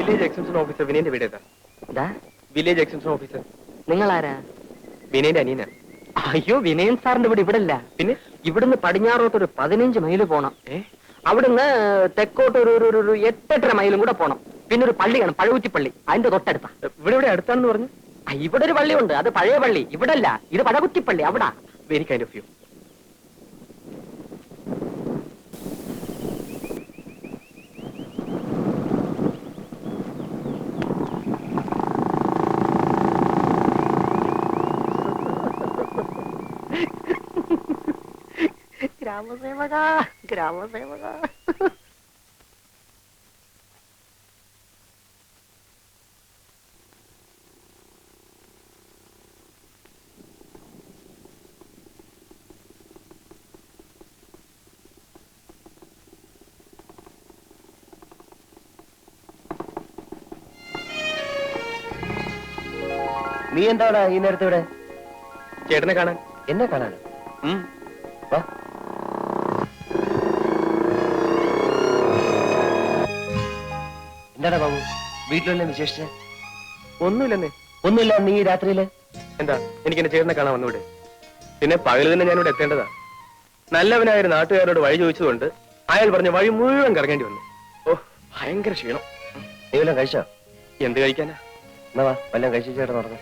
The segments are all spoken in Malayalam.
വില്ലേജ് എക്സ്റ്റൻഷൻ ഓഫീസർ വിനയന്റെ വീട് ഏതാ? എന്താ? Village extension officer. നിങ്ങൾ ആരാ? വിനയന്റെ അനിയനാ. അയ്യോ, വിനയൻ സാറിന്റെ വീട് ഇവിടെ ഇല്ല. പിന്നെ ഇവിടുന്ന് പടിഞ്ഞാറോട്ടൊരു 15 മൈല് പോണം. അവിടുന്ന് തെക്കോട്ട് ഒരു 8-8.5 മൈലും കൂടെ പോണം. പിന്നെ ഒരു പള്ളിയാണ്, പഴകുറ്റിപ്പള്ളി, അതിന്റെ തൊട്ടടുത്താ. ഇവിടെ അടുത്താണെന്ന് പറഞ്ഞു. ഇവിടെ ഒരു പള്ളിയുണ്ട്, അത് പഴയ പള്ളി. ഇവിടെ അല്ല, ഇത് പഴകുറ്റിപ്പള്ളി, അവിടെ. Very kind of you. ഗ്രാമസേവക, ഗ്രാമസേവക. നീ എന്താണ് ഈ നേരത്തെ ഇവിടെ? ചേട്ടനെ കാണാൻ. എന്നെ കാണാൻ? എന്താടാ ബാബു, വീട്ടിലെല്ലാം വിശേഷിച്ച്? ഒന്നുമില്ലെന്നേ. ഒന്നുമില്ല. നീ രാത്രിയില് എന്താ എനിക്ക് എന്റെ ചേട്ടനെ കാണാൻ വന്നൂടെ? പിന്നെ പകല് തന്നെ ഞാനിവിടെ എത്തേണ്ടതാ. നല്ലവനായ ഒരു നാട്ടുകാരോട് വഴി ചോദിച്ചതുകൊണ്ട് അയാൾ പറഞ്ഞ വഴി മുഴുവൻ കറങ്ങേണ്ടി വന്നു. ഓ, ഭയങ്കര ക്ഷീണം. നീ വല്ലതും കഴിച്ചോ? എന്ത് കഴിക്കാനാ? എന്നാ വാ, വല്ലതും കഴിച്ചു ചേട്ടൻ നടന്നു.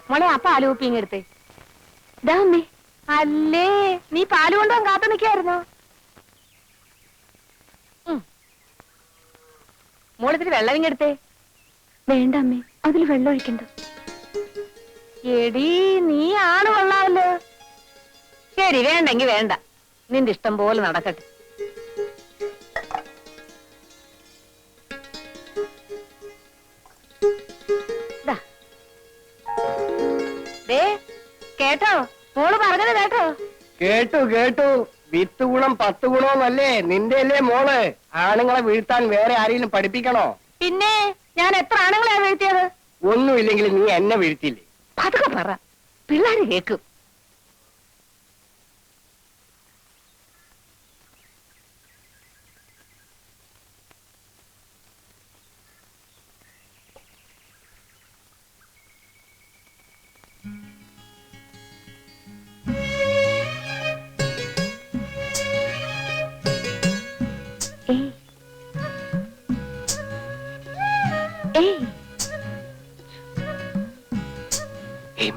മോളെ, ആ പാല് കുപ്പി ഇങ്ങെടുത്തേ. ഇതാ അമ്മേ. അല്ലേ, നീ പാല് കൊണ്ടുപോകാൻ കാത്തു നിൽക്കായിരുന്നോ? മോളിത്തിരി വെള്ളം ഇങ്ങെടുത്തേ. വേണ്ട അമ്മേ, അതിൽ വെള്ളം ഒഴിക്കണ്ട. എടീ, നീ ആണ് കൊള്ളാമല്ലോ. ശരി, വേണ്ടെങ്കി വേണ്ട, നിന്റെ ഇഷ്ടം പോലെ നടക്കട്ടെ. കേട്ടോ, മോള് പറഞ്ഞത് കേട്ടോ? കേട്ടു കേട്ടു. 10 ഗുണം 10 ഗുണമെന്നല്ലേ നിന്റെ അല്ലേ മോള്? ആണുങ്ങളെ വീഴ്ത്താൻ വേറെ ആരെങ്കിലും പഠിപ്പിക്കണോ? പിന്നെ ഞാൻ എത്ര ആണുങ്ങളെയാ വീഴ്ത്തിയത്? ഒന്നുമില്ലെങ്കിൽ നീ എന്നെ വീഴ്ത്തിയില്ലേ? അതൊക്കെ പറ, പിള്ളേര് കേക്കും.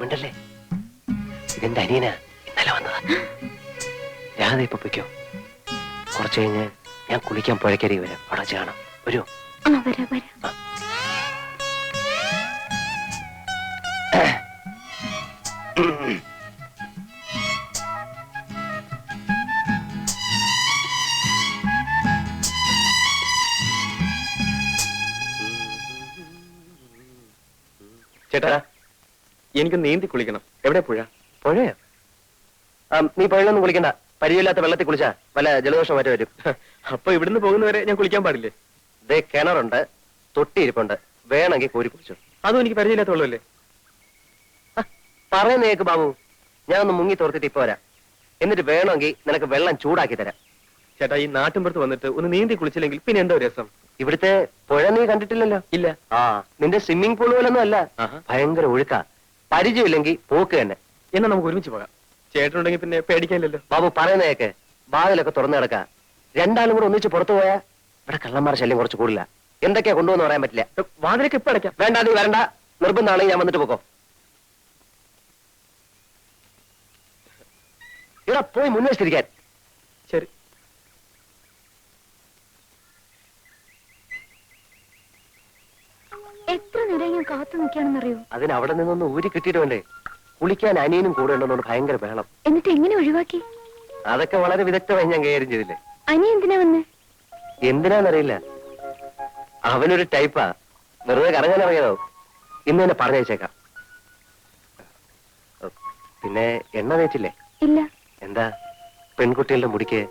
മിണ്ടല്ലേ, ഇതെന്റെ അനിയനാ, ഇന്നലെ വന്നതാ. രാധ ഇപ്പൊ പൊയ്ക്കോ. കുറച്ചു കഴിഞ്ഞ് ഞാൻ കുളിക്കാൻ പുഴക്കരി വരാം, അവിടെ ചെയ്യണം. വരുമോ? ചേട്ടാ, എനിക്ക് നീന്തി കുളിക്കണം. എവിടെ പുഴ? പുഴയോ? നീ പുഴയിലൊന്നും കുളിക്കണ്ട. പരിചയമില്ലാത്ത വെള്ളത്തിൽ കുളിച്ചാ വല്ല ജലദോഷം മറ്റു വരും. അപ്പൊ ഇവിടുന്ന് പോകുന്നവരെ ഞാൻ കുളിക്കാൻ പാടില്ലേ? ദേ കിണറുണ്ട്, തൊട്ടിയിരിപ്പുണ്ട്, വേണമെങ്കിൽ കോരി കുളിച്ചു. അതും എനിക്ക് പരിചയമില്ലാത്ത വെള്ളമല്ലേ? പറയുന്നേക്ക് ബാബു, ഞാൻ ഒന്ന് മുങ്ങി തോർത്തിട്ട് ഇപ്പൊ വരാം. എന്നിട്ട് വേണമെങ്കിൽ നിനക്ക് വെള്ളം ചൂടാക്കി തരാം. ചേട്ടാ, ഈ നാട്ടിൻപുറത്ത് വന്നിട്ട് ഒന്ന് നീന്തി കുളിച്ചില്ലെങ്കിൽ പിന്നെ എന്തോ രസം. ഇവിടുത്തെ പുഴ നീ കണ്ടിട്ടില്ലല്ലോ? ഇല്ല. നിന്റെ സ്വിമ്മിംഗ് പൂൾ പോലൊന്നും അല്ല, ഭയങ്കര ഒഴുക്കാ. പരിചയമില്ലെങ്കിൽ പോക്ക് തന്നെ. എന്നാ നമുക്ക് ഒരുമിച്ച് പോകാം. ചേട്ടനുണ്ടെങ്കിൽ പിന്നെ പേടിക്കാനില്ലല്ലോ. ബാബു പറയുന്നതൊക്കെ ബാഗിലൊക്കെ തുറന്നു കിടക്ക. രണ്ടാളും കൂടെ ഒന്നിച്ച് പുറത്തു പോയാ ഇവിടെ കള്ളന്മാരുടെ ശല്യം കുറച്ച് കൂടില്ല. എന്തൊക്കെയാ കൊണ്ടുവന്ന് പറയാൻ പറ്റില്ല. വാതിലൊക്കെ ഇപ്പൊ അടയ്ക്കാം. വേണ്ട, നീ വരണ്ട. നിർബന്ധമാണെങ്കിൽ ഞാൻ വന്നിട്ട് പോക്കോ. ഇവിടെ പോയി മുൻവശത്തിരിക്കാൻ. ശരി. എത്ര നേരം ഞാൻ കാത്തു നിൽക്കുകയാണെന്നറിയോ? അതിന് അവിടെ നിന്നൊന്ന് ഊരി കിട്ടിയിട്ട് വേണ്ടേ? കുളിക്കാൻ അനിയനും കൂടെ ഉണ്ടെന്നോണ്ട് ഭയങ്കര ബഹളം. എന്നിട്ട് എങ്ങനെ ഒഴിവാക്കി? അതൊക്കെ വളരെ വിദഗ്ധമായി ഞാൻ കൈകാര്യം ചെയ്തില്ലേ. അനി എന്തിനാ വന്നേ? എന്തിനാന്നറിയില്ല, അവനൊരു ടൈപ്പാ. വെറുതെ കറങ്ങാൻ ഇറങ്ങിയതോ. ഇന്ന് തന്നെ പറഞ്ഞയച്ചേക്കാം. പിന്നെ എണ്ണ തേച്ചില്ലേ? ഇല്ല. എന്താ, പെൺകുട്ടികളുടെ മുടിക്ക്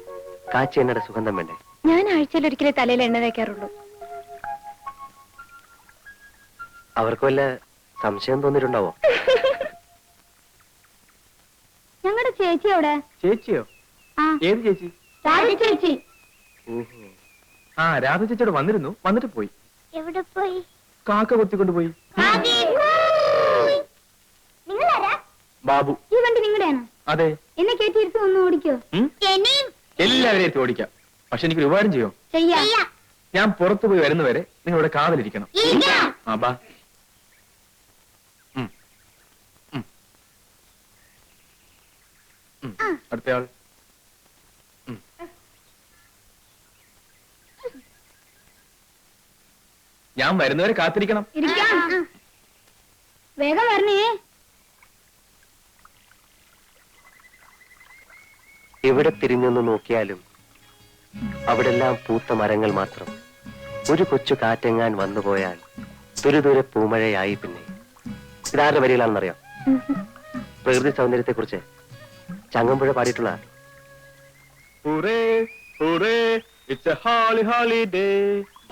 കാച്ചി എണ്ണയുടെ സുഗന്ധം വേണ്ടേ? ഞാൻ ആഴ്ചയിൽ ഒരിക്കലേ തലയിൽ എണ്ണ തേക്കാറുള്ളൂ. അവർക്ക് വല്ല സംശയം തോന്നിയിട്ടുണ്ടാവോ? ഞങ്ങളുടെ ചേച്ചി എവിടെ? ചേച്ചിയോ? ഏത് ചേച്ചി? ചേച്ചി ഓഹോ. ആ രാധ ചേച്ചിയോട് വന്നിരുന്നു, വന്നിട്ട് പോയി. എവിടെ പോയി? കാക്ക കൊത്തിക്കൊണ്ട് പോയി. നിങ്ങളാരാ? ബാബു. ഈ വണ്ടി നിങ്ങളുടെയാണോ? അതെ. എന്നെ കേട്ടിരുത്ത് ഒന്ന് ഓടിക്കോ. എല്ലാവരെയും എത്തി ഓടിക്കാം. പക്ഷെ എനിക്കൊരു ഉപകാരം ചെയ്യോ? ചെയ്യാം. ഞാൻ പുറത്തു പോയി വരുന്നവരെ നിങ്ങൾ ഇവിടെ കാവലിരിക്കണം. ആ ബാ. അടുത്തയാൾ. ഞാൻ വരുന്നവരെ കാത്തിരിക്കണം. വേഗം വരണേ. എവിടെ തിരിഞ്ഞൊന്ന് നോക്കിയാലും അവിടെല്ലാം പൂത്ത മരങ്ങൾ മാത്രം. ഒരു കൊച്ചു കാറ്റെങ്ങാൻ വന്നുപോയാൽ ദൂരെ പൂമഴയായി. പിന്നെ ഇതാരുടെ വരികളാണെന്നറിയാം? പ്രകൃതി സൗന്ദര്യത്തെ കുറിച്ച് ചങ്ങമ്പുഴ പാടിയിട്ടുള്ള.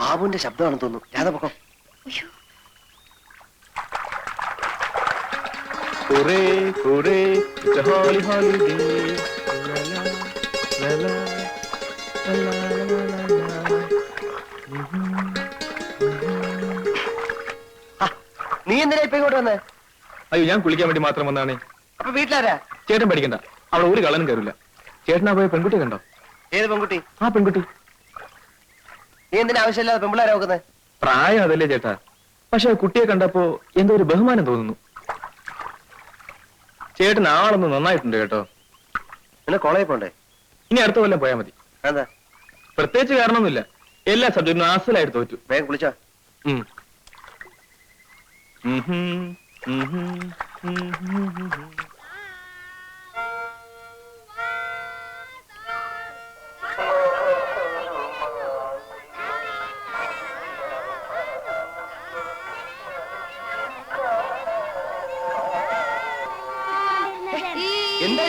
ബാബുവിന്റെ ശബ്ദമാണെന്ന് തോന്നുന്നു. രാധപക്കം. നീ എന്തിനാ ഇപ്പൊ ഇങ്ങോട്ട് വന്നേ? അയ്യോ, ഞാൻ കുളിക്കാൻ വേണ്ടി മാത്രം വന്നാണ്. അപ്പൊ വീട്ടിലാരാ? ചേട്ടൻ പഠിക്കണ്ട, അവിടെ ഒരു കള്ളനും കയറില്ല. ചേട്ടനാ പോയ പെൺകുട്ടി കണ്ടോ? ഏത് പെൺകുട്ടി? ആ പെൺകുട്ടി. നീ എന്തിനാ ആവശ്യമില്ലാതെ പെൺപിള്ളേരെ നോക്കുന്നത്? പ്രായം അതല്ലേ ചേട്ടാ, പക്ഷെ കുട്ടിയെ കണ്ടപ്പോ എന്തോ ഒരു ബഹുമാനം തോന്നുന്നു. ചേട്ടൻ ആളൊന്ന് നന്നായിട്ടുണ്ട് കേട്ടോ. പിന്നെ കോളേജിൽ പോണ്ടേ? ഇനി അടുത്ത കൊല്ലം പോയാൽ മതി. എന്താ? പ്രത്യേകിച്ച് കാരണമൊന്നുമില്ല, എല്ലാ സബ്ജക്റ്റിനും ആസലായിട്ട് തോറ്റു. വേഗം കുളിച്ചോ. എന്താ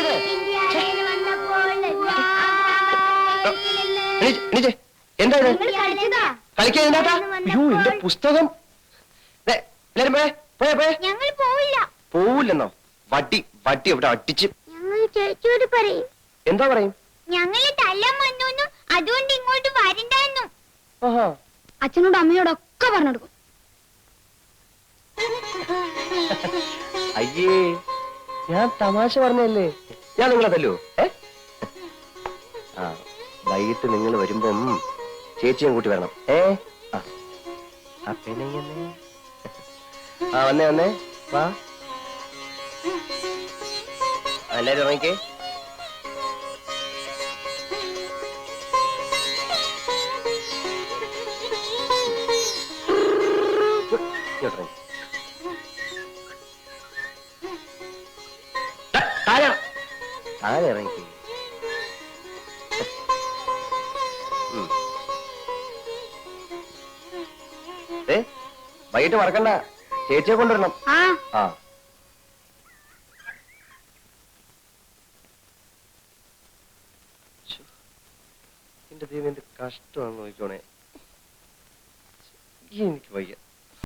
ഇത്? എന്താ ഇത്? കളിക്കാൻ എന്താ? അയ്യോ, എന്റെ പുസ്തകം. എല്ലാരും പോയേ പോയേ പോയേ. ഞങ്ങൾ പോവില്ല. പോവില്ലെന്നോ? വട്ടി വട്ടി ഇവിടെ അടിച്ച്. ഞങ്ങൾ ചേച്ചിയോട് പറയും. എന്താ പറയും? ഞങ്ങള് തല്ലാൻ വന്നു, അതുകൊണ്ട് ഇങ്ങോട്ട് വരണ്ടെന്നു. ഓഹോ. അച്ഛനോട് അമ്മയോടൊക്കെ പറഞ്ഞു കൊടുക്കും. അയ്യേ, ഞാൻ തമാശ പറഞ്ഞല്ലേ. ഞാൻ നിങ്ങളെ തല്ലോ? ആ, വൈകിട്ട് നിങ്ങൾ വരുമ്പം ചേച്ചിയും കൂട്ടി വരണം. പെണയല്ലേ. ആ, വന്നേ വന്നേ വാ. എല്ലാരും ഇറങ്ങിക്കേ. താഴെ ഇറങ്ങിക്കേ. വൈകിട്ട് മറക്കണ്ട, ചേച്ചിയെ കൊണ്ടുവരണം. ആ, എന്റെ ദൈവം എന്ത് കഷ്ടമാണെന്ന് നോക്കിക്കോണേ. എനിക്ക് വയ്യ.